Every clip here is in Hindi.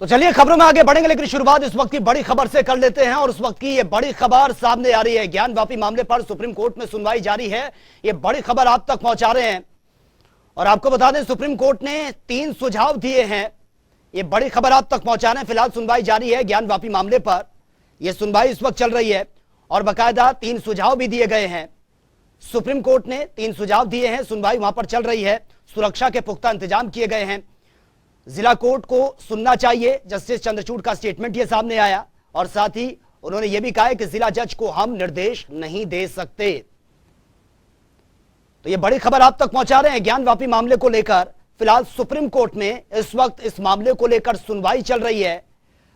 तो चलिए खबरों में आगे बढ़ेंगे, लेकिन शुरुआत इस वक्त की बड़ी खबर से कर लेते हैं। और उस वक्त की ये बड़ी खबर सामने आ रही है। ज्ञानवापी मामले पर सुप्रीम कोर्ट में सुनवाई जारी है। ये बड़ी खबर आप तक पहुंचा रहे हैं और आपको बता दें सुप्रीम कोर्ट ने 3 सुझाव दिए हैं। ये बड़ी खबर आप तक पहुंचा रहे हैं। फिलहाल सुनवाई जारी है ज्ञानवापी मामले पर। यह सुनवाई इस वक्त चल रही है और बाकायदा 3 सुझाव भी दिए गए हैं। सुप्रीम कोर्ट ने 3 सुझाव दिए हैं। सुनवाई वहां पर चल रही है। सुरक्षा के पुख्ता इंतजाम किए गए हैं। जिला कोर्ट को सुनना चाहिए, जस्टिस चंद्रचूड़ का स्टेटमेंट ये सामने आया और साथ ही उन्होंने ये भी कहा है कि जिला जज को हम निर्देश नहीं दे सकते। तो ये बड़ी खबर आप तक पहुंचा रहे हैं ज्ञानवापी मामले को लेकर। फिलहाल सुप्रीम कोर्ट में इस वक्त इस मामले को लेकर सुनवाई चल रही है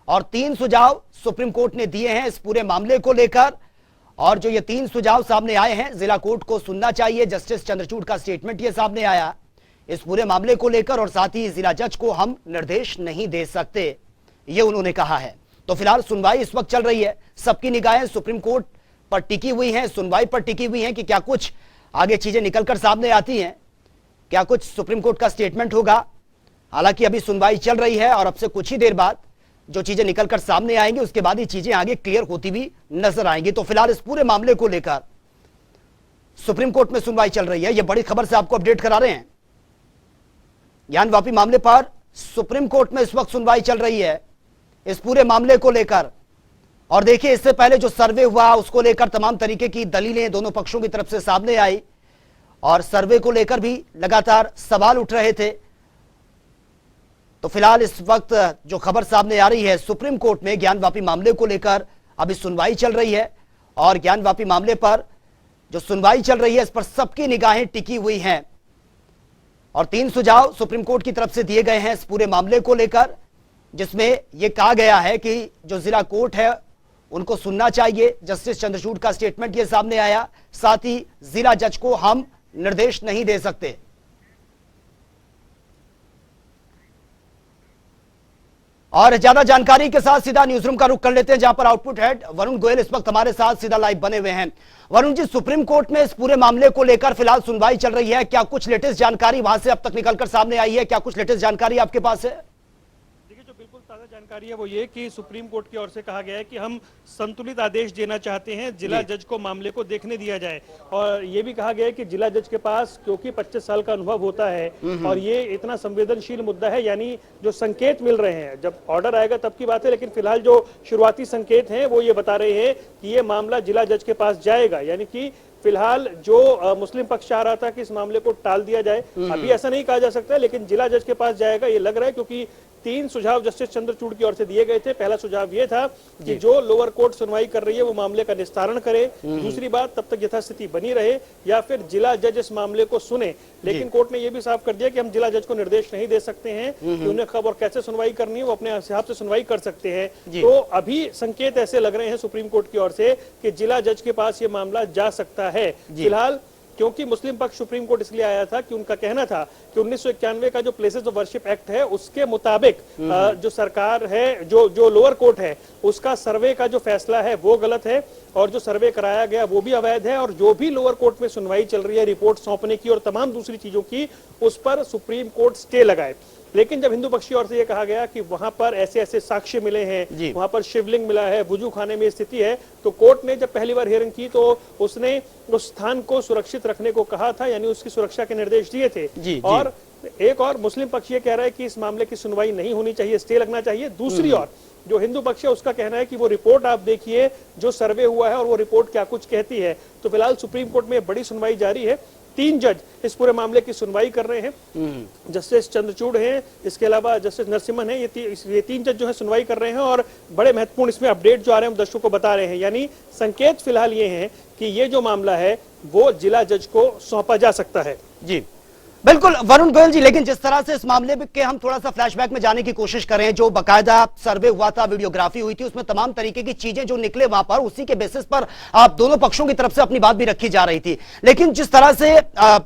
और 3 सुझाव सुप्रीम कोर्ट ने दिए हैं इस पूरे मामले को लेकर। और जो ये 3 सुझाव सामने आए हैं, जिला कोर्ट को सुनना चाहिए, जस्टिस चंद्रचूड़ का स्टेटमेंट ये सामने आया इस पूरे मामले को लेकर, और साथ ही जिला जज को हम निर्देश नहीं दे सकते, ये उन्होंने कहा है। तो फिलहाल सुनवाई इस वक्त चल रही है। सबकी निगाहें सुप्रीम कोर्ट पर टिकी हुई हैं, सुनवाई पर टिकी हुई हैं कि क्या कुछ आगे चीजें निकलकर सामने आती हैं, क्या कुछ सुप्रीम कोर्ट का स्टेटमेंट होगा। हालांकि अभी सुनवाई चल रही है और अब से कुछ ही देर बाद जो चीजें निकलकर सामने आएंगी उसके बाद ही चीजें आगे क्लियर होती भी नजर आएंगी। तो फिलहाल इस पूरे मामले को लेकर सुप्रीम कोर्ट में सुनवाई चल रही है। यह बड़ी खबर से आपको अपडेट करा रहे हैं। ज्ञानवापी मामले पर सुप्रीम कोर्ट में इस वक्त सुनवाई चल रही है इस पूरे मामले को लेकर। और देखिए, इससे पहले जो सर्वे हुआ उसको लेकर तमाम तरीके की दलीलें दोनों पक्षों की तरफ से सामने आई और सर्वे को लेकर भी लगातार सवाल उठ रहे थे। तो फिलहाल इस वक्त जो खबर सामने आ रही है, सुप्रीम कोर्ट में ज्ञानवापी मामले को लेकर अभी सुनवाई चल रही है और ज्ञानवापी मामले पर जो सुनवाई चल रही है इस पर सबकी निगाहें टिकी हुई हैं और 3 सुझाव सुप्रीम कोर्ट की तरफ से दिए गए हैं इस पूरे मामले को लेकर, जिसमें यह कहा गया है कि जो जिला कोर्ट है उनको सुनना चाहिए। जस्टिस चंद्रचूड़ का स्टेटमेंट यह सामने आया, साथ ही जिला जज को हम निर्देश नहीं दे सकते। और ज्यादा जानकारी के साथ सीधा न्यूज रूम का रुख कर लेते हैं, जहां पर आउटपुट हेड वरुण गोयल इस वक्त हमारे साथ सीधा लाइव बने हुए हैं। वरुण जी, सुप्रीम कोर्ट में इस पूरे मामले को लेकर फिलहाल सुनवाई चल रही है, क्या कुछ लेटेस्ट जानकारी वहां से अब तक निकलकर सामने आई है? क्या कुछ लेटेस्ट जानकारी आपके पास है? देखिए, जो बिल्कुल ताजा जानकारी है वो ये कि सुप्रीम कोर्ट की ओर से कहा गया है कि हम संतुलित आदेश देना चाहते हैं, जिला जज को मामले को देखने दिया जाए। और ये भी कहा गया है कि जिला जज के पास क्योंकि 25 साल का अनुभव होता है और ये इतना संवेदनशील मुद्दा है, यानी जो संकेत मिल रहे हैं, जब ऑर्डर आएगा तब की बात है, लेकिन फिलहाल जो शुरुआती संकेत हैं वो ये बता रहे हैं कि ये मामला जिला जज के पास जाएगा। यानी कि फिलहाल जो मुस्लिम पक्ष चाह रहा था कि इस मामले को टाल दिया जाए, अभी ऐसा नहीं कहा जा सकता, लेकिन जिला जज के पास जाएगा ये लग रहा है, क्योंकि 3 सुझाव जस्टिस चंद्रचूड़ की ओर से दिए गए थे। पहला सुझाव ये था कि जो लोअर कोर्ट सुनवाई कर रही है वो मामले का निस्तारण करे, दूसरी बात तब तक यथास्थिति बनी रहे, या फिर जिला जज इस मामले को सुने। लेकिन कोर्ट ने यह भी साफ कर दिया कि हम जिला जज को निर्देश नहीं दे सकते हैं कि उन्हें कब और कैसे सुनवाई करनी है, वो अपने हिसाब से सुनवाई कर सकते हैं। तो अभी संकेत ऐसे लग रहे हैं सुप्रीम कोर्ट की ओर से कि जिला जज के पास ये मामला जा सकता है। फिलहाल क्योंकि मुस्लिम पक्ष सुप्रीम कोर्ट इसलिए आया था कि उनका कहना था कि 1991 का जो प्लेसेस ऑफ वर्शिप एक्ट है उसके मुताबिक जो सरकार है, जो लोअर कोर्ट है, उसका सर्वे का जो फैसला है वो गलत है और जो सर्वे कराया गया वो भी अवैध है। और जो भी लोअर कोर्ट में सुनवाई चल रही है रिपोर्ट सौंपने की और तमाम दूसरी चीजों की, उस पर सुप्रीम कोर्ट स्टे लगाए। लेकिन जब हिंदू पक्ष की ओर से यह कहा गया कि वहां पर ऐसे ऐसे साक्ष्य मिले हैं, वहां पर शिवलिंग मिला है, वुजू खाने में स्थिति है, तो कोर्ट ने जब पहली बार हियरिंग की तो उसने उस स्थान को सुरक्षित रखने को कहा था, यानी उसकी सुरक्षा के निर्देश दिए थे। और एक और मुस्लिम पक्ष ये कह रहा है कि इस मामले की सुनवाई नहीं होनी चाहिए, स्टे लगना चाहिए। दूसरी ओर जो हिंदू पक्ष है उसका कहना है कि वो रिपोर्ट आप देखिए, जो सर्वे हुआ है और वो रिपोर्ट क्या कुछ कहती है। तो फिलहाल सुप्रीम कोर्ट में बड़ी सुनवाई जारी है। 3 जज इस पूरे मामले की सुनवाई कर रहे हैं। जस्टिस चंद्रचूड़ हैं, इसके अलावा जस्टिस नरसिम्हन है, ये 3 जज जो है सुनवाई कर रहे हैं और बड़े महत्वपूर्ण इसमें अपडेट जो आ रहे हैं दर्शकों को बता रहे हैं। यानी संकेत फिलहाल ये हैं कि ये जो मामला है वो जिला जज को सौंपा जा सकता है। जी बिल्कुल वरुण गोयल जी, लेकिन जिस तरह से इस मामले के हम थोड़ा सा फ्लैशबैक में जाने की कोशिश करें, जो बकायदा सर्वे हुआ था, वीडियोग्राफी हुई थी, उसमें तमाम तरीके की चीजें जो निकले वहां पर, उसी के बेसिस पर आप दोनों पक्षों की तरफ से अपनी बात भी रखी जा रही थी। लेकिन जिस तरह से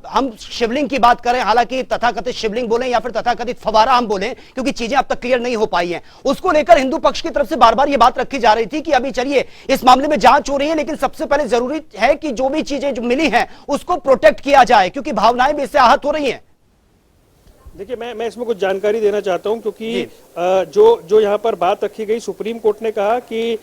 हम शिवलिंग की बात करें, हालांकि तथाकथित शिवलिंग बोले या फिर तथाकथित फवारा हम बोले, क्योंकि चीजें अब तक क्लियर नहीं हो पाई है, उसको लेकर हिंदू पक्ष की तरफ से बार बार यह बात रखी जा रही थी कि अभी चलिए इस मामले में जांच हो रही है, लेकिन सबसे पहले जरूरी है कि जो भी चीजें जो मिली है उसको प्रोटेक्ट किया जाए, क्योंकि भावनाएं भी इससे आहत हो रही है। देखिए मैं इसमें कुछ जानकारी देना चाहता हूं, क्योंकि जो यहाँ पर बात रखी गई, सुप्रीम कोर्ट ने कहा कि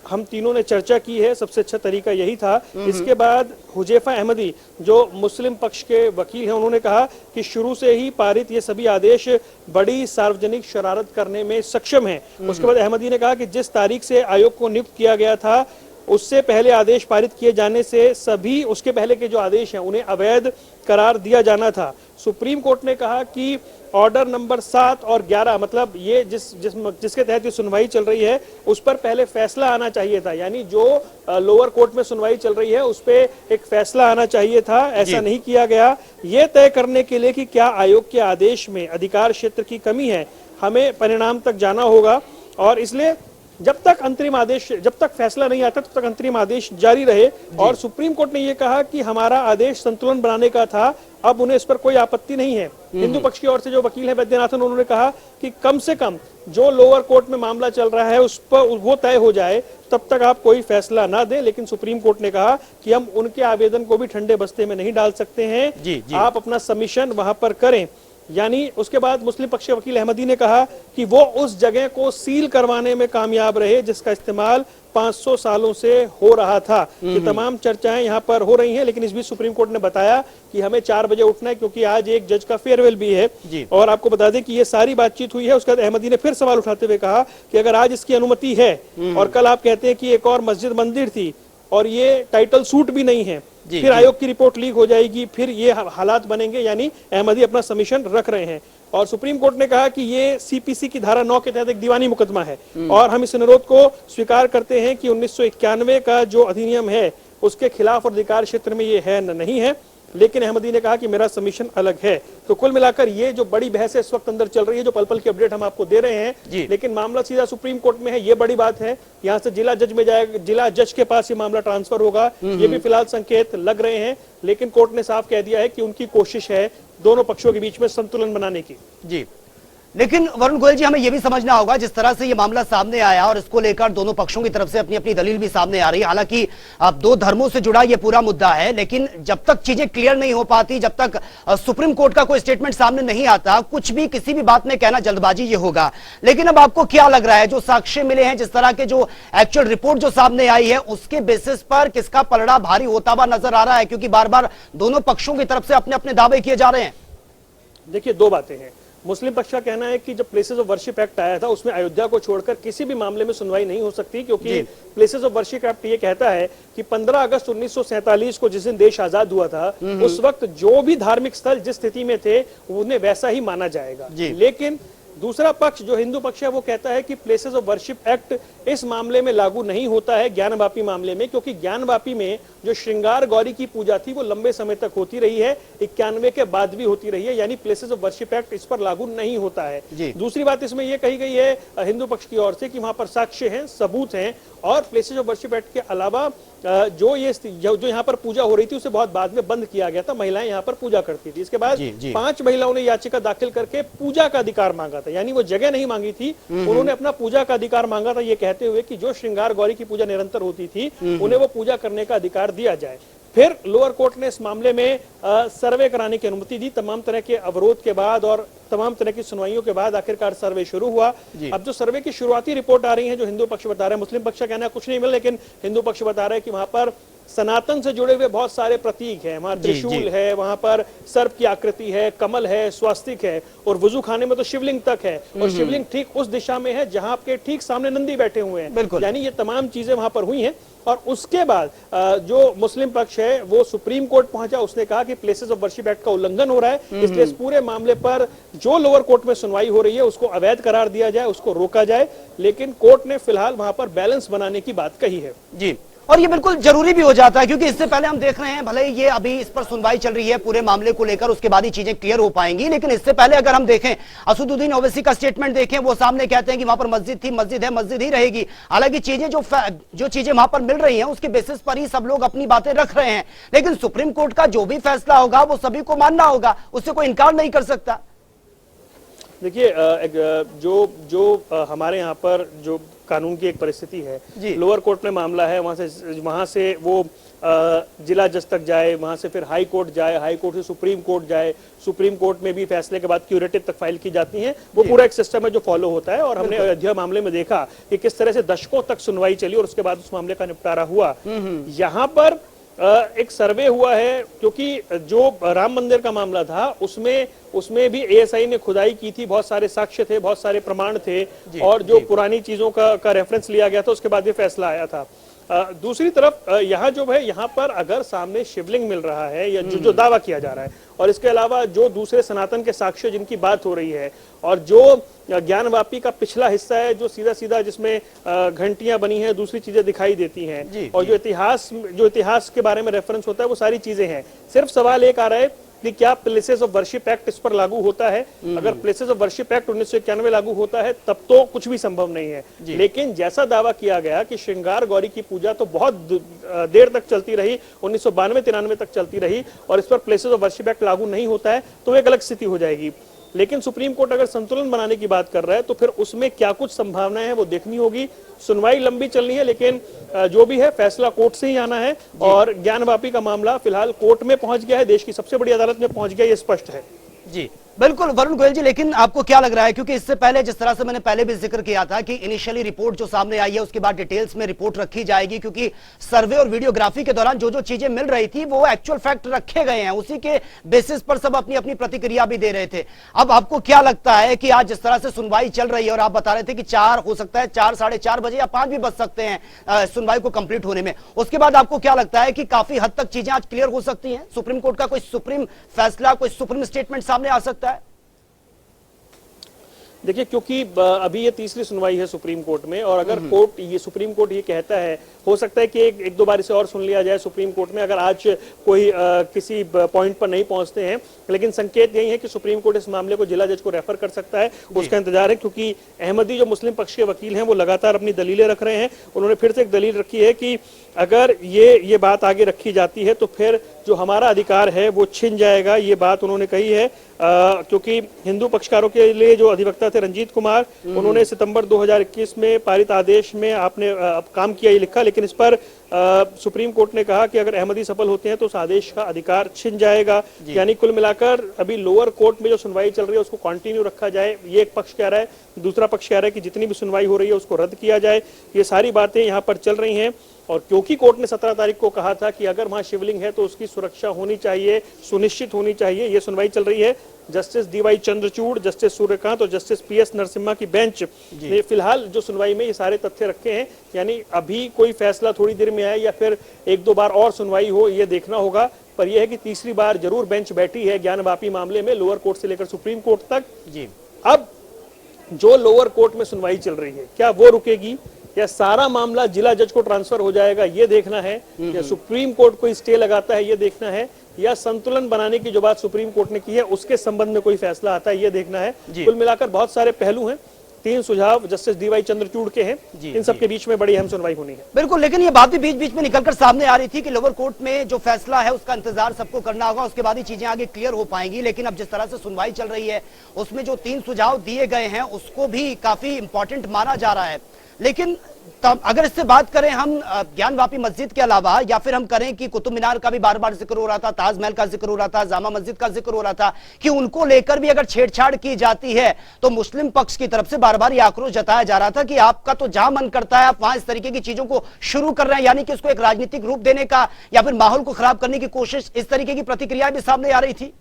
हम तीनों ने चर्चा की है, सबसे अच्छा तरीका यही था। इसके बाद हुजैफा अहमदी जो मुस्लिम पक्ष के वकील हैं, उन्होंने कहा कि शुरू से ही पारित ये सभी आदेश बड़ी सार्वजनिक शरारत करने में सक्षम हैं। उसके बाद अहमदी ने कहा कि जिस तारीख से आयोग को नियुक्त किया गया था उससे पहले आदेश पारित किए जाने से सभी उसके पहले के जो आदेश हैं उन्हें अवैध करार दिया जाना था। सुप्रीम कोर्ट ने कहा कि ऑर्डर नंबर 7 और 11, मतलब ये जिसके तहत ये सुनवाई चल रही है उस पर पहले फैसला आना चाहिए था, यानी जो लोअर कोर्ट में सुनवाई चल रही है उस पर एक फैसला आना चाहिए था, ऐसा नहीं किया गया। ये तय करने के लिए कि क्या आयोग के आदेश में अधिकार क्षेत्र की कमी है, हमें परिणाम तक जाना होगा, और इसलिए जब तक फैसला नहीं आता तब तक अंतरिम आदेश जारी रहे। और सुप्रीम कोर्ट ने यह कहा कि हमारा आदेश संतुलन बनाने का था, अब उन्हें इस पर कोई आपत्ति नहीं है। हिंदू पक्ष की ओर से जो वकील है वैद्यनाथन, उन्होंने कहा कि कम से कम जो लोअर कोर्ट में मामला चल रहा है उस पर वो तय हो जाए, तब तक आप कोई फैसला ना दें। लेकिन सुप्रीम कोर्ट ने कहा कि हम उनके आवेदन को भी ठंडे बस्ते में नहीं डाल सकते हैं, आप अपना सबमिशन वहां पर करें। यानी उसके बाद मुस्लिम पक्ष के वकील अहमदी ने कहा कि वो उस जगह को सील करवाने में कामयाब रहे जिसका इस्तेमाल 500 सालों से हो रहा था। ये तमाम चर्चाएं यहाँ पर हो रही हैं, लेकिन इस बीच सुप्रीम कोर्ट ने बताया कि हमें 4 बजे उठना है, क्योंकि आज एक जज का फेयरवेल भी है। और आपको बता दें कि ये सारी बातचीत हुई है। उसके बाद अहमदी ने फिर सवाल उठाते हुए कहा कि अगर आज इसकी अनुमति है और कल आप कहते हैं कि एक और मस्जिद मंदिर थी और ये टाइटल सूट भी नहीं है, फिर आयोग की रिपोर्ट लीक हो जाएगी, फिर ये हालात बनेंगे। यानी अहमदी अपना सबमिशन रख रहे हैं। और सुप्रीम कोर्ट ने कहा कि ये सीपीसी की धारा 9 के तहत एक दीवानी मुकदमा है और हम इस अनुरोध को स्वीकार करते हैं कि 1991 का जो अधिनियम है उसके खिलाफ और अधिकार क्षेत्र में ये है नहीं है। लेकिन अहमदी ने कहा कि मेरा सबमिशन अलग है। तो कुल मिलाकर ये जो बड़ी बहस है इस वक्त अंदर चल रही है, जो पल पल की अपडेट हम आपको दे रहे हैं, लेकिन मामला सीधा सुप्रीम कोर्ट में है, ये बड़ी बात है। यहाँ से जिला जज में जाएगा, जिला जज के पास ये मामला ट्रांसफर होगा, ये भी फिलहाल संकेत लग रहे हैं। लेकिन कोर्ट ने साफ कह दिया है कि उनकी कोशिश है दोनों पक्षों के बीच में संतुलन बनाने की। जी, लेकिन वरुण गोयल जी, हमें यह भी समझना होगा जिस तरह से ये मामला सामने आया और इसको लेकर दोनों पक्षों की तरफ से अपनी अपनी दलील भी सामने आ रही है। हालांकि अब 2 धर्मों से जुड़ा ये पूरा मुद्दा है, लेकिन जब तक चीजें क्लियर नहीं हो पाती, जब तक सुप्रीम कोर्ट का कोई स्टेटमेंट सामने नहीं आता, कुछ भी किसी भी बात में कहना जल्दबाजी ये होगा। लेकिन अब आपको क्या लग रहा है, जो साक्ष्य मिले हैं, जिस तरह के जो एक्चुअल रिपोर्ट जो सामने आई है, उसके बेसिस पर किसका पलड़ा भारी होता हुआ नजर आ रहा है? क्योंकि बार बार दोनों पक्षों की तरफ से अपने अपने दावे किए जा रहे हैं। देखिए, 2 बातें हैं। मुस्लिम पक्ष का कहना है कि जब प्लेसेस ऑफ वर्शिप एक्ट आया था उसमें अयोध्या को छोड़कर किसी भी मामले में सुनवाई नहीं हो सकती, क्योंकि प्लेसेस ऑफ वर्शिप एक्ट ये कहता है कि 15 अगस्त 1947 को जिस दिन देश आजाद हुआ था उस वक्त जो भी धार्मिक स्थल जिस स्थिति में थे उन्हें वैसा ही माना जाएगा। लेकिन दूसरा पक्ष जो हिंदू पक्ष है वो कहता है कि प्लेसेस ऑफ वर्शिप एक्ट इस मामले में लागू नहीं होता है, ज्ञानवापी मामले में, क्योंकि ज्ञानवापी में जो श्रृंगार गौरी की पूजा थी वो लंबे समय तक होती रही है, 91 के बाद भी होती रही है, यानी प्लेसेस ऑफ वर्शिप एक्ट इस पर लागू नहीं होता है। दूसरी बात इसमें यह कही गई है हिंदू पक्ष की ओर से कि वहां पर साक्ष्य हैं, सबूत हैं, और प्लेसेस ऑफ वर्शिप एक्ट के अलावा जो यहाँ पर पूजा हो रही थी उसे बहुत बाद में बंद किया गया था, महिलाएं यहाँ पर पूजा करती थी। इसके बाद 5 महिलाओं ने याचिका दाखिल करके पूजा का अधिकार मांगा था, यानी वो जगह नहीं मांगी थी, उन्होंने अपना पूजा का अधिकार मांगा था, ये कहते हुए कि जो श्रृंगार गौरी की पूजा निरंतर होती थी उन्हें वो पूजा करने का अधिकार दिया जाए। फिर लोअर कोर्ट ने इस मामले में सर्वे कराने की अनुमति दी। तमाम तरह के अवरोध के बाद और तमाम तरह की सुनवाइयों के बाद आखिरकार सर्वे शुरू हुआ। अब जो सर्वे की शुरुआती रिपोर्ट आ रही है, जो हिंदू पक्ष बता रहे हैं, मुस्लिम पक्ष का कहना है कुछ नहीं मिला, लेकिन हिंदू पक्ष बता रहे हैं कि वहां पर सनातन से जुड़े हुए बहुत सारे प्रतीक हैं, वहां त्रिशूल है, वहां पर सर्प की आकृति है, कमल है, स्वास्तिक है, और वुजू खाने में तो शिवलिंग तक है, और शिवलिंग ठीक उस दिशा में है जहां आपके ठीक सामने नंदी बैठे हुए हैं, यानी ये तमाम चीजें वहां पर हुई हैं। और उसके बाद जो मुस्लिम पक्ष है वो सुप्रीम कोर्ट पहुंचा, उसने कहा कि प्लेसेस ऑफ वर्शिप एक्ट का उल्लंघन हो रहा है, इसलिए इस पूरे मामले पर जो लोअर कोर्ट में सुनवाई हो रही है उसको अवैध करार दिया जाए, उसको रोका जाए। लेकिन कोर्ट ने फिलहाल वहां पर बैलेंस बनाने की बात कही है। जी, और ये बिल्कुल जरूरी भी हो जाता है, क्योंकि इससे पहले हम देख रहे हैं, भले ये अभी इस पर सुनवाई चल रही है पूरे मामले को लेकर, उसके बाद ही चीजें क्लियर हो पाएंगी, लेकिन इससे पहले अगर हम देखें, असदुद्दीन ओवैसी का स्टेटमेंट देखें, वो सामने कहते हैं कि वहां पर मस्जिद थी, मस्जिद है, मस्जिद ही रहेगी। हालांकि चीजें जो चीजें वहां पर मिल रही हैं उसके बेसिस पर ही सब लोग अपनी बातें रख रहे हैं, लेकिन सुप्रीम कोर्ट का जो भी फैसला होगा वो सभी को मानना होगा, उससे कोई इनकार नहीं कर सकता। देखिए, जो हमारे यहाँ पर जो कानून की एक परिस्थिति है, लोअर कोर्ट में मामला है, वहां से वो जिला जज तक जाए, वहां से फिर हाई कोर्ट जाए, हाई कोर्ट से सुप्रीम कोर्ट जाए, सुप्रीम कोर्ट में भी फैसले के बाद क्यूरेटिव तक फाइल की जाती हैं। वो पूरा एक सिस्टम है जो फॉलो होता है। और हमने अयोध्या मामले में देखा कि किस तरह से दशकों तक सुनवाई चली और उसके बाद उस मामले का निपटारा हुआ। यहाँ पर एक सर्वे हुआ है, क्योंकि जो राम मंदिर का मामला था उसमें भी एएसआई ने खुदाई की थी, बहुत सारे साक्ष्य थे, बहुत सारे प्रमाण थे, और जो पुरानी चीजों का रेफरेंस लिया गया था, उसके बाद ये फैसला आया था। दूसरी तरफ यहाँ जो है, यहाँ पर अगर सामने शिवलिंग मिल रहा है या जो दावा किया जा रहा है, और इसके अलावा जो दूसरे सनातन के साक्ष्य जिनकी बात हो रही है, और जो ज्ञानवापी का पिछला हिस्सा है जो सीधा सीधा जिसमें घंटियां बनी हैं, दूसरी चीजें दिखाई देती हैं, और जो इतिहास के बारे में रेफरेंस होता है, वो सारी चीजें हैं। सिर्फ सवाल एक आ रहा है कि क्या प्लेसेस ऑफ वर्शिप एक्ट इस पर लागू होता है। अगर प्लेसेस ऑफ वर्शिप एक्ट 1991 लागू होता है तब तो कुछ भी संभव नहीं है। लेकिन जैसा दावा किया गया कि श्रृंगार गौरी की पूजा तो बहुत देर तक चलती रही, 1992-93 तक चलती रही, और इस पर प्लेसेस ऑफ वर्शिप एक्ट लागू नहीं होता है, तो एक अलग स्थिति हो जाएगी। लेकिन सुप्रीम कोर्ट अगर संतुलन बनाने की बात कर रहा है तो फिर उसमें क्या कुछ संभावनाएं हैं वो देखनी होगी। सुनवाई लंबी चलनी है, लेकिन जो भी है फैसला कोर्ट से ही आना है। और ज्ञानवापी का मामला फिलहाल कोर्ट में पहुंच गया है, देश की सबसे बड़ी अदालत में पहुंच गया, ये स्पष्ट है। जी बिल्कुल वरुण गोयल जी, लेकिन आपको क्या लग रहा है, क्योंकि इससे पहले जिस तरह से मैंने पहले भी जिक्र किया था कि इनिशियली रिपोर्ट जो सामने आई है उसके बाद डिटेल्स में रिपोर्ट रखी जाएगी, क्योंकि सर्वे और वीडियोग्राफी के दौरान जो जो चीजें मिल रही थी वो एक्चुअल फैक्ट रखे गए हैं, उसी के बेसिस पर सब अपनी अपनी प्रतिक्रिया भी दे रहे थे। अब आपको क्या लगता है कि आज जिस तरह से सुनवाई चल रही है, और आप बता रहे थे कि 4 हो सकता है, 4 साढ़े 4 बजे या 5 भी बज सकते हैं सुनवाई को कंप्लीट होने में, उसके बाद आपको क्या लगता है कि काफी हद तक चीजें आज क्लियर हो सकती हैं? सुप्रीम कोर्ट का कोई सुप्रीम फैसला, कोई सुप्रीम स्टेटमेंट सामने आ सकता है? देखिए, क्योंकि अभी ये तीसरी सुनवाई है सुप्रीम कोर्ट में, और अगर सुप्रीम कोर्ट ये कहता है, हो सकता है कि एक दो बार इसे और सुन लिया जाए सुप्रीम कोर्ट में, अगर आज कोई किसी पॉइंट पर नहीं पहुंचते हैं। लेकिन संकेत यही है कि सुप्रीम कोर्ट इस मामले को जिला जज को रेफर कर सकता है, उसका इंतजार है। क्योंकि अहमदी जो मुस्लिम पक्ष के वकील हैं वो लगातार अपनी दलीलें रख रहे हैं। उन्होंने फिर से एक दलील रखी है कि अगर ये बात आगे रखी जाती है तो फिर जो हमारा अधिकार है वो छिन जाएगा, ये बात उन्होंने कही है। क्योंकि हिंदू पक्षकारों के लिए जो अधिवक्ता थे रंजीत कुमार, उन्होंने सितंबर 2021 में पारित आदेश में आपने काम किया, ये लिखा, लेकिन इस पर सुप्रीम कोर्ट ने कहा कि अगर अहमदी सफल होते हैं तो उस आदेश का अधिकार छिन जाएगा। यानी कुल मिलाकर अभी लोअर कोर्ट में जो सुनवाई चल रही है उसको कंटिन्यू रखा जाए, ये एक पक्ष कह रहा है। दूसरा पक्ष कह रहा है कि जितनी भी सुनवाई हो रही है उसको रद्द किया जाए। ये सारी बातें यहाँ पर चल रही हैं। और क्योंकि कोर्ट ने 17 तारीख को कहा था कि अगर वहां शिवलिंग है तो उसकी सुरक्षा होनी चाहिए, सुनिश्चित होनी चाहिए, ये सुनवाई चल रही है। Justice DY Chandrachud, justice Suryakant और जस्टिस पीएस नरसिम्हा की बेंच ने फिलहाल जो सुनवाई में ये सारे तथ्य रखे हैं। यानी अभी कोई फैसला थोड़ी देर में आए या फिर एक दो बार और सुनवाई हो, ये देखना होगा। पर यह है कि तीसरी बार जरूर बेंच बैठी है ज्ञानवापी मामले में, लोअर कोर्ट से लेकर सुप्रीम कोर्ट तक। अब जो लोअर कोर्ट में सुनवाई चल रही है, क्या वो रुकेगी या सारा मामला जिला जज को ट्रांसफर हो जाएगा, ये देखना है। या सुप्रीम कोर्ट कोई स्टे लगाता है, ये देखना है। या संतुलन बनाने की जो बात सुप्रीम कोर्ट ने की है उसके संबंध में कोई फैसला आता है, ये देखना है। कुल मिलाकर बहुत सारे पहलू हैं। 3 सुझाव जस्टिस डीवाई चंद्रचूड़ के हैं, इन सब के बीच में बड़ी अहम सुनवाई होनी है। बिल्कुल, लेकिन ये बात भी बीच बीच में निकलकर सामने आ रही थी कि लोअर कोर्ट में जो फैसला है उसका इंतजार सबको करना होगा, उसके बाद ही चीजें आगे क्लियर हो पाएंगी। लेकिन अब जिस तरह से सुनवाई चल रही है उसमें जो 3 सुझाव दिए गए हैं उसको भी काफी इंपॉर्टेंट माना जा रहा है। लेकिन तब अगर इससे बात करें हम ज्ञानवापी मस्जिद के अलावा, या फिर हम करें कि कुतुब मीनार का भी बार बार जिक्र हो रहा था, ताजमहल का जिक्र हो रहा था, जामा मस्जिद का जिक्र हो रहा था, कि उनको लेकर भी अगर छेड़छाड़ की जाती है तो मुस्लिम पक्ष की तरफ से बार बार यह आक्रोश जताया जा रहा था कि आपका तो जहां मन करता है आप वहां इस तरीके की चीजों को शुरू कर रहे हैं, यानी कि इसको एक राजनीतिक रूप देने का या फिर माहौल को खराब करने की कोशिश, इस तरीके की प्रतिक्रिया भी सामने आ रही थी।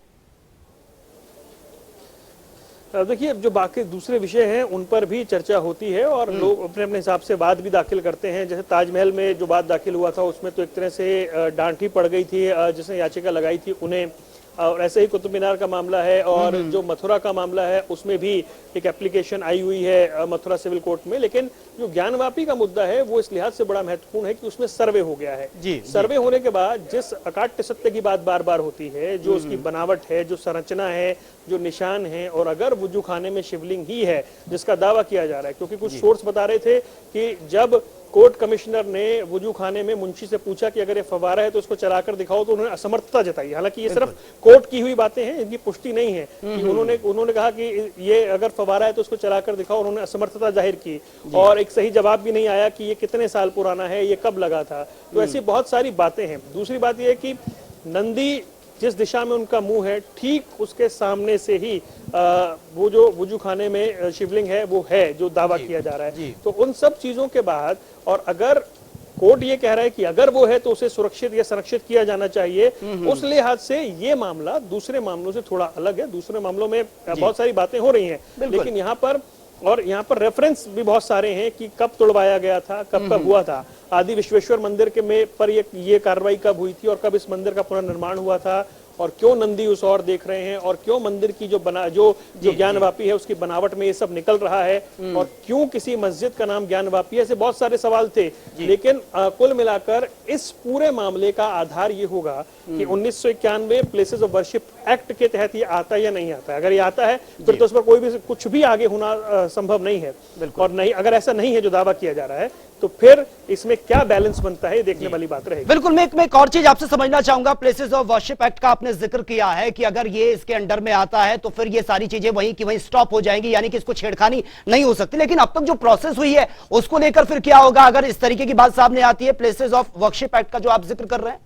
देखिए, जो बाकी दूसरे विषय हैं उन पर भी चर्चा होती है और लोग अपने अपने हिसाब से बात भी दाखिल करते हैं। जैसे ताजमहल में जो बात दाखिल हुआ था उसमें तो एक तरह से डांट ही पड़ गई थी जिसने याचिका लगाई थी उन्हें। और ऐसे ही कुतुब मीनार का मामला है, और जो मथुरा का मामला है उसमें भी एक एप्लीकेशन आई हुई है मथुरा सिविल कोर्ट में। लेकिन जो ज्ञानवापी का मुद्दा है वो इस लिहाज से बड़ा महत्वपूर्ण है कि उसमें सर्वे हो गया है। सर्वे होने के बाद जिस अकाट्य सत्य की बात बार बार होती है, जो उसकी बनावट है, जो संरचना है, जो निशान है, और अगर वुजू खाने में शिवलिंग ही है जिसका दावा किया जा रहा है, क्योंकि कुछ सोर्स बता रहे थे कि जब कोर्ट कमिश्नर ने वुजू खाने में मुंशी से पूछा कि अगर ये फवारा है तो उसको चलाकर दिखाओ, तो उन्होंने असमर्थता जताई। हालांकि ये सिर्फ कोर्ट कोर्ट की हुई बातें हैं, इनकी पुष्टि नहीं है कि उन्होंने कहा कि ये अगर फवारा है तो उसको चलाकर दिखाओ, उन्होंने असमर्थता जाहिर की और एक सही जवाब भी नहीं आया कि ये कितने साल पुराना है, ये कब लगा था। तो ऐसी बहुत सारी बातें हैं। दूसरी बात यह है कि नंदी जिस दिशा में उनका मुंह है, ठीक उसके सामने से ही वो जो वुजू खाने में शिवलिंग है वो है, जो दावा किया जा रहा है। तो उन सब चीजों के बाद, और अगर कोर्ट ये कह रहा है कि अगर वो है तो उसे सुरक्षित या संरक्षित किया जाना चाहिए, उस लिहाज से ये मामला दूसरे मामलों से थोड़ा अलग है। दूसरे मामलों में बहुत सारी बातें हो रही हैं, लेकिन यहाँ पर रेफरेंस भी बहुत सारे हैं कि कब तोड़वाया गया था, कब हुआ था, आदि विश्वेश्वर मंदिर के में पर ये कार्रवाई कब हुई थी और कब इस मंदिर का पुनर्निर्माण हुआ था, और क्यों नंदी उस ओर देख रहे हैं, और क्यों मंदिर की जो ज्ञानवापी है उसकी बनावट में ये सब निकल रहा है, और क्यों किसी मस्जिद का नाम ज्ञानवापी है। ऐसे बहुत सारे सवाल थे, लेकिन कुल मिलाकर इस पूरे मामले का आधार ये होगा कि 1991 प्लेसेस ऑफ वर्शिप एक्ट के तहत ये आता है या नहीं आता है। अगर ये आता है फिर तो उस पर कोई भी कुछ भी आगे होना संभव नहीं है, और नहीं, अगर ऐसा नहीं है जो दावा किया जा रहा है, तो फिर इसमें क्या बैलेंस बनता है देखने वाली बात रहेगी। बिल्कुल। मैं एक और चीज आपसे समझना चाहूंगा, प्लेसेस ऑफ वर्शिप एक्ट का आपने जिक्र किया है कि अगर ये इसके अंडर में आता है तो फिर ये सारी चीजें वहीं की वहीं स्टॉप हो जाएंगी, यानी कि इसको छेड़खानी नहीं हो सकती। लेकिन अब तक जो प्रोसेस हुई है उसको लेकर फिर क्या होगा अगर इस तरीके की बात सामने आती है, प्लेसेस ऑफ वर्शिप एक्ट का जो आप जिक्र कर रहे हैं?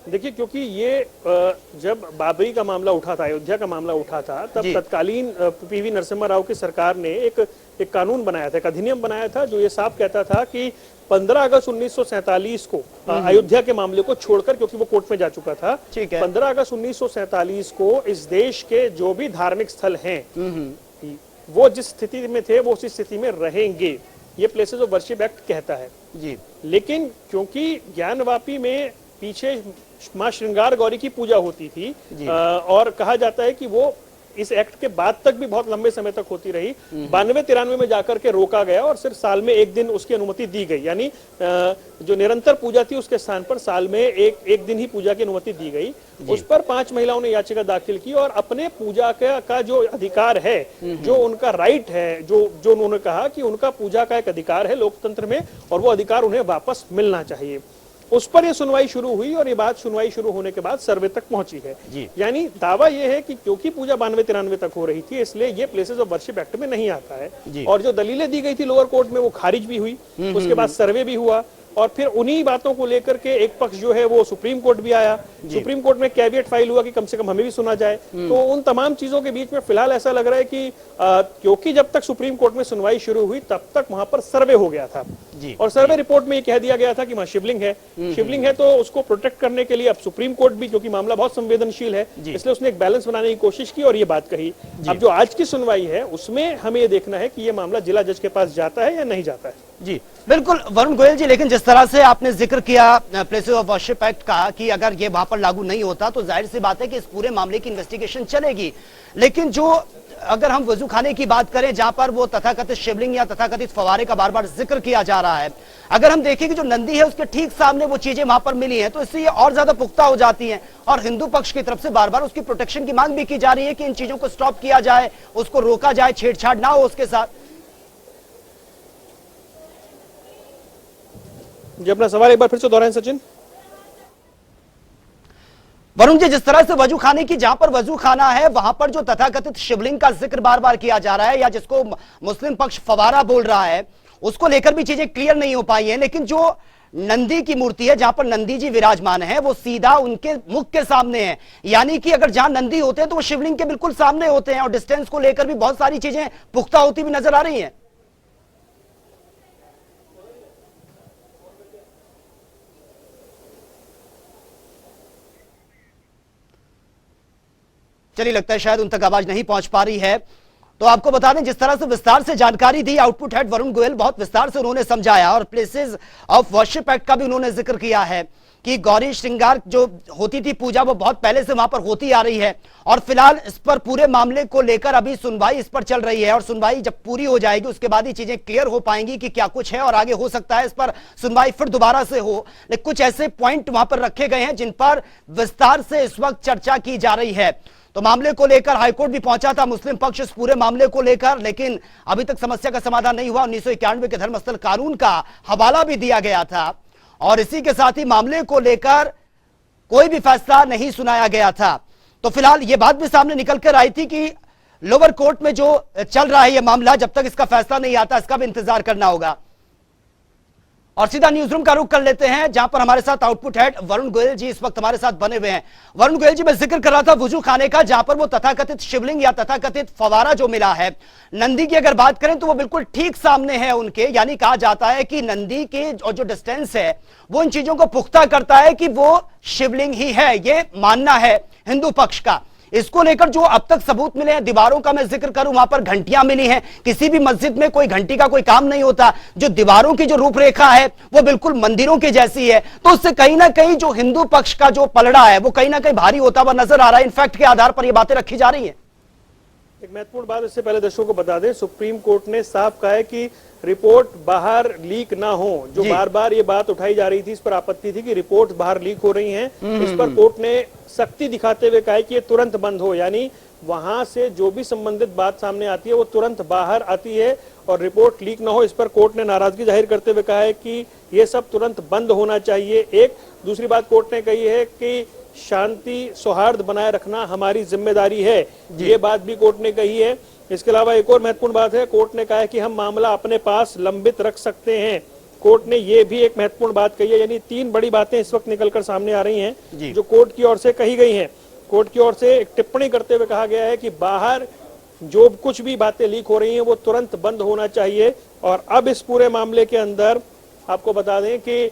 देखिए, क्योंकि ये जब बाबरी का मामला उठा था, अयोध्या का मामला उठा था, तब तत्कालीन पीवी नरसिम्हा राव की सरकार ने एक कानून बनाया था, एक अधिनियम बनाया था, जो ये साफ कहता था कि 15 अगस्त 1947 को अयोध्या के मामले को छोड़कर, क्योंकि वो कोर्ट में जा चुका था, 15 अगस्त 1947 को इस देश के जो भी धार्मिक स्थल हैं वो जिस स्थिति में थे वो उसी स्थिति में रहेंगे, ये प्लेसेस ऑफ वर्शिप एक्ट कहता है जी। लेकिन क्योंकि ज्ञानवापी में पीछे मां श्रृंगार गौरी की पूजा होती थी, और कहा जाता है कि वो इस एक्ट के बाद तक भी बहुत लंबे समय तक होती रही, 92-93 में जाकर के रोका गया और सिर्फ साल में एक दिन उसकी अनुमति दी गई, यानी जो निरंतर पूजा थी उसके स्थान पर साल में एक दिन ही पूजा की अनुमति दी गई। उस पर 5 महिलाओं ने याचिका दाखिल की और अपने पूजा का जो अधिकार है, जो उनका राइट है, जो उन्होंने कहा कि उनका पूजा का एक अधिकार है लोकतंत्र में और वो अधिकार उन्हें वापस मिलना चाहिए, उस पर यह सुनवाई शुरू हुई। और ये बात सुनवाई शुरू होने के बाद सर्वे तक पहुंची है। यानी दावा यह है कि क्योंकि पूजा 92-93 तक हो रही थी, इसलिए ये प्लेसेस ऑफ वर्शिप एक्ट में नहीं आता है। और जो दलीलें दी गई थी लोअर कोर्ट में वो खारिज भी हुई, उसके बाद सर्वे भी हुआ, और फिर उन्हीं बातों को लेकर के एक पक्ष जो है वो सुप्रीम कोर्ट भी आया। सुप्रीम कोर्ट में कैविएट फाइल हुआ कि कम से कम हमें भी सुना जाए। तो उन तमाम चीजों के बीच में फिलहाल ऐसा लग रहा है कि क्योंकि जब तक सुप्रीम कोर्ट में सुनवाई शुरू हुई तब तक वहां पर सर्वे हो गया था, और सर्वे रिपोर्ट में ये कह दिया गया था कि वहां शिवलिंग है, तो उसको प्रोटेक्ट करने के लिए अब सुप्रीम कोर्ट भी, क्योंकि मामला बहुत संवेदनशील है, इसलिए उसने एक बैलेंस बनाने की कोशिश की और ये बात कही। अब जो आज की सुनवाई है उसमें हमें ये देखना है कि ये मामला जिला जज के पास जाता है या नहीं जाता है। जी बिल्कुल वरुण गोयल जी, लेकिन जिस तरह से आपने जिक्र किया प्लेसेस ऑफ वर्शिप एक्ट का कि अगर ये वहां पर लागू नहीं होता तो जाहिर सी बात है कि इस पूरे मामले की इन्वेस्टिगेशन चलेगी। लेकिन जो अगर हम वजू खाने की बात करें जहां पर वो तथाकथित शिवलिंग या तथाकथित फवारे का बार बार जिक्र किया जा रहा है, अगर हम देखें कि जो नंदी है उसके ठीक सामने वो चीजें वहां पर मिली हैं, तो इससे ये और ज्यादा पुख्ता हो जाती हैं और हिंदू पक्ष की तरफ से बार बार उसकी प्रोटेक्शन की मांग भी की जा रही है कि इन चीजों को स्टॉप किया जाए, उसको रोका जाए, छेड़छाड़ ना हो उसके साथ। जी, अपना सवाल एक बार फिर से दोहराएं सचिन। वरुण जी, जिस तरह से वजू खाने की, जहां पर वजू खाना है वहां पर जो तथाकथित शिवलिंग का जिक्र बार बार किया जा रहा है या जिसको मुस्लिम पक्ष फवारा बोल रहा है, उसको लेकर भी चीजें क्लियर नहीं हो पाई हैं। लेकिन जो नंदी की मूर्ति है, जहां पर नंदी जी विराजमान है, वो सीधा उनके मुख के सामने है, यानी कि अगर जहां नंदी होते हैं तो वो शिवलिंग के बिल्कुल सामने होते हैं, और डिस्टेंस को लेकर भी बहुत सारी चीजें पुख्ता होती हुई नजर आ रही हैं। चलिए, लगता है शायद उन तक आवाज नहीं पहुंच पा रही है, तो आपको बता दें जिस तरह से विस्तार से जानकारी दी आउटपुट हेड वरुण गोयल, बहुत विस्तार से उन्होंने समझाया और प्लेसेस ऑफ वर्शिप एक्ट का भी उन्होंने जिक्र किया है कि गौरी श्रृंगार जो होती थी पूजा वो बहुत पहले से वहां पर होती आ रही है, और फिलहाल इस पर पूरे मामले को लेकर अभी सुनवाई इस पर चल रही है, और सुनवाई जब पूरी हो जाएगी उसके बाद ही चीजें क्लियर हो पाएंगी कि क्या कुछ है, और आगे हो सकता है इस पर सुनवाई फिर दोबारा से हो। लेकिन कुछ ऐसे पॉइंट वहां पर रखे गए हैं जिन पर विस्तार से इस वक्त चर्चा की जा रही है। तो मामले को लेकर हाईकोर्ट भी पहुंचा था मुस्लिम पक्ष इस पूरे मामले को लेकर, लेकिन अभी तक समस्या का समाधान नहीं हुआ। 1991 के धर्मस्थल कानून का हवाला भी दिया गया था, और इसी के साथ ही मामले को लेकर कोई भी फैसला नहीं सुनाया गया था। तो फिलहाल यह बात भी सामने निकल कर आई थी कि लोअर कोर्ट में जो चल रहा है यह मामला, जब तक इसका फैसला नहीं आता इसका भी इंतजार करना होगा। और सीधा न्यूज रूम का रुख कर लेते हैं, जहां पर हमारे साथ आउटपुट हेड वरुण गोयल जी इस वक्त हमारे साथ बने हुए हैं। वरुण गोयल जी, मैं जिक्र कर रहा था वुजू खाने का, जहां पर वो तथाकथित शिवलिंग या तथाकथित फवारा जो मिला है, नंदी की अगर बात करें तो वो बिल्कुल ठीक सामने है उनके, यानी कहा जाता है कि नंदी के और जो डिस्टेंस है वो इन चीजों को पुख्ता करता है कि वो शिवलिंग ही है, ये मानना है हिंदू पक्ष का। इसको लेकर जो अब तक सबूत मिले हैं, दीवारों का मैं जिक्र करूं, वहां पर घंटियां मिली हैं, किसी भी मस्जिद में कोई घंटी का कोई काम नहीं होता, जो दीवारों की जो रूपरेखा है वो बिल्कुल मंदिरों की जैसी है, तो उससे कहीं ना कहीं जो हिंदू पक्ष का जो पलड़ा है वो कहीं ना कहीं भारी होता हुआ नजर आ रहा है। इनफैक्ट के आधार पर ये बातें रखी जा रही है। एक महत्वपूर्ण बात इससे पहले दर्शकों को बता दें, सुप्रीम कोर्ट ने साफ कहा है कि रिपोर्ट बाहर लीक ना हो। जो बार बार ये बात उठाई जा रही थी, इस पर आपत्ति थी कि रिपोर्ट बाहर लीक हो रही हैं, इस पर कोर्ट ने सख्ती दिखाते हुए कहा है कि ये तुरंत बंद हो, यानी वहां से जो भी संबंधित बात सामने आती है वो तुरंत बाहर आती है और रिपोर्ट लीक ना हो। इस पर कोर्ट ने नाराजगी जाहिर करते हुए कहा है कि ये सब तुरंत बंद होना चाहिए। एक दूसरी बात कोर्ट ने कही है कि शांति सौहार्द बनाए रखना हमारी जिम्मेदारी है, ये बात भी कोर्ट ने कही है। इसके अलावा एक और महत्वपूर्ण बात है, कोर्ट ने कहा है कि हम मामला अपने पास लंबित रख सकते हैं। कोर्ट ने ये भी एक महत्वपूर्ण बात कही है, यानी तीन बड़ी बातें इस वक्त निकलकर सामने आ रही हैं जो कोर्ट की ओर से कही गई हैं। कोर्ट की ओर से एक टिप्पणी करते हुए कहा गया है कि बाहर जो कुछ भी बातें लीक हो रही हैं वो तुरंत बंद होना चाहिए। और अब इस पूरे मामले के अंदर आपको बता दें कि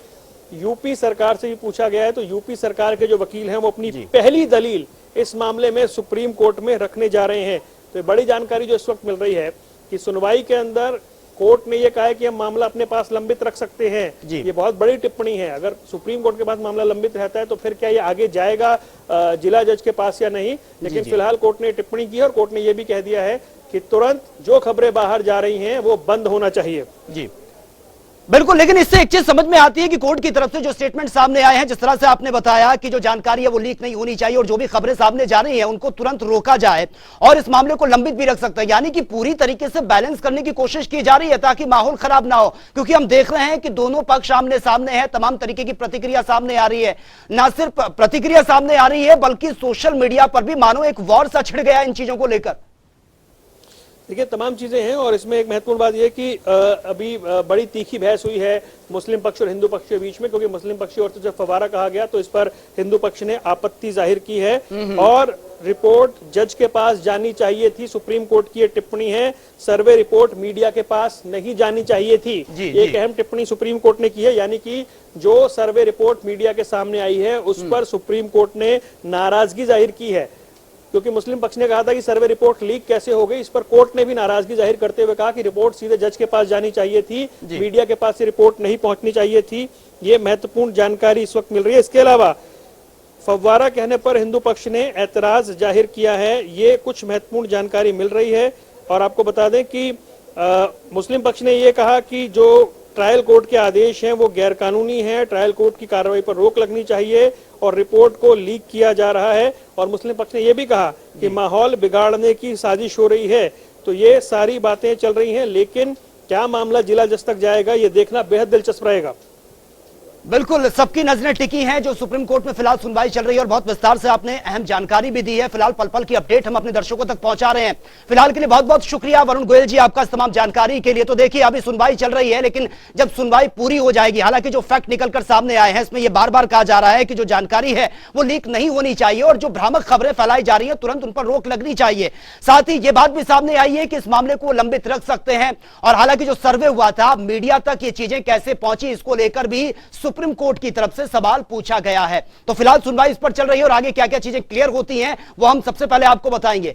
यूपी सरकार से भी पूछा गया है, तो यूपी सरकार के जो वकील हैं वो अपनी पहली दलील इस मामले में सुप्रीम कोर्ट में रखने जा रहे हैं। तो ये बड़ी जानकारी जो इस वक्त मिल रही है कि सुनवाई के अंदर कोर्ट ने ये कहा है कि हम मामला अपने पास लंबित रख सकते हैं। ये बहुत बड़ी टिप्पणी है। अगर सुप्रीम कोर्ट के पास मामला लंबित रहता है तो फिर क्या ये आगे जाएगा जिला जज के पास या नहीं, लेकिन फिलहाल कोर्ट ने टिप्पणी की और कोर्ट ने ये भी कह दिया है कि तुरंत जो खबरें बाहर जा रही हैं वो बंद होना चाहिए। जी बिल्कुल, लेकिन इससे एक चीज समझ में आती है कि कोर्ट की तरफ से जो स्टेटमेंट सामने आए हैं, जिस तरह से आपने बताया कि जो जानकारी है वो लीक नहीं होनी चाहिए और जो भी खबरें सामने जा रही हैं उनको तुरंत रोका जाए और इस मामले को लंबित भी रख सकता है, यानी कि पूरी तरीके से बैलेंस करने की कोशिश की जा रही है ताकि माहौल खराब ना हो। क्योंकि हम देख रहे हैं कि दोनों पक्ष आमने सामने है, तमाम तरीके की प्रतिक्रिया सामने आ रही है। ना सिर्फ प्रतिक्रिया सामने आ रही है बल्कि सोशल मीडिया पर भी मानो एक वॉर सा छिड़ गया इन चीजों को लेकर। देखिए तमाम चीजें हैं और इसमें एक महत्वपूर्ण बात यह कि अभी बड़ी तीखी बहस हुई है मुस्लिम पक्ष और हिंदू पक्ष के बीच में, क्योंकि मुस्लिम पक्ष की ओर से जब फवारा कहा गया तो इस पर हिंदू पक्ष ने आपत्ति जाहिर की है और रिपोर्ट जज के पास जानी चाहिए थी। सुप्रीम कोर्ट की ये टिप्पणी है, सर्वे रिपोर्ट मीडिया के पास नहीं जानी चाहिए थी। एक अहम टिप्पणी सुप्रीम कोर्ट ने की है, यानी कि जो सर्वे रिपोर्ट मीडिया के सामने आई है उस पर सुप्रीम कोर्ट ने नाराजगी जाहिर की है, क्योंकि मुस्लिम पक्ष ने कहा था कि सर्वे रिपोर्ट लीक कैसे हो गई। इस पर कोर्ट ने भी नाराजगी जाहिर करते हुए कहा कि रिपोर्ट सीधे जज के पास जानी चाहिए थी, मीडिया के पास ये रिपोर्ट नहीं पहुंचनी चाहिए थी। ये महत्वपूर्ण जानकारी इस वक्त मिल रही है। इसके अलावा फव्वारा कहने पर हिंदू पक्ष ने ऐतराज जाहिर किया है, ये कुछ महत्वपूर्ण जानकारी मिल रही है। और आपको बता दें कि मुस्लिम पक्ष ने यह कहा कि जो ट्रायल कोर्ट के आदेश हैं वो गैरकानूनी है, ट्रायल कोर्ट की कार्रवाई पर रोक लगनी चाहिए और रिपोर्ट को लीक किया जा रहा है। और मुस्लिम पक्ष ने यह भी कहा कि माहौल बिगाड़ने की साजिश हो रही है। तो ये सारी बातें चल रही हैं, लेकिन क्या मामला जिला जज तक जाएगा ये देखना बेहद दिलचस्प रहेगा। बिल्कुल, सबकी नजरें टिकी हैं जो सुप्रीम कोर्ट में फिलहाल सुनवाई चल रही है और बहुत विस्तार से आपने अहम जानकारी भी दी है। फिलहाल पल पल की अपडेट हम अपने दर्शकों तक पहुंचा रहे हैं। फिलहाल के लिए बहुत बहुत शुक्रिया वरुण गोयल जी आपका इस तमाम जानकारी के लिए। तो देखिए अभी सुनवाई चल रही है, लेकिन जब सुनवाई पूरी हो जाएगी, हालांकि जो फैक्ट निकलकर सामने आए हैं इसमें यह बार बार कहा जा रहा है कि जो जानकारी है वो लीक नहीं होनी चाहिए और जो भ्रामक खबरें फैलाई जा रही है तुरंत उन पर रोक लगनी चाहिए। साथ ही यह बात भी सामने आई है कि इस मामले को लंबित रख सकते हैं। और हालांकि जो सर्वे हुआ था मीडिया तक ये चीजें कैसे पहुंची इसको लेकर भी सुप्रीम कोर्ट की तरफ से सवाल पूछा गया है। तो फिलहाल सुनवाई इस पर चल रही है और आगे क्या क्या चीजें क्लियर होती हैं वो हम सबसे पहले आपको बताएंगे।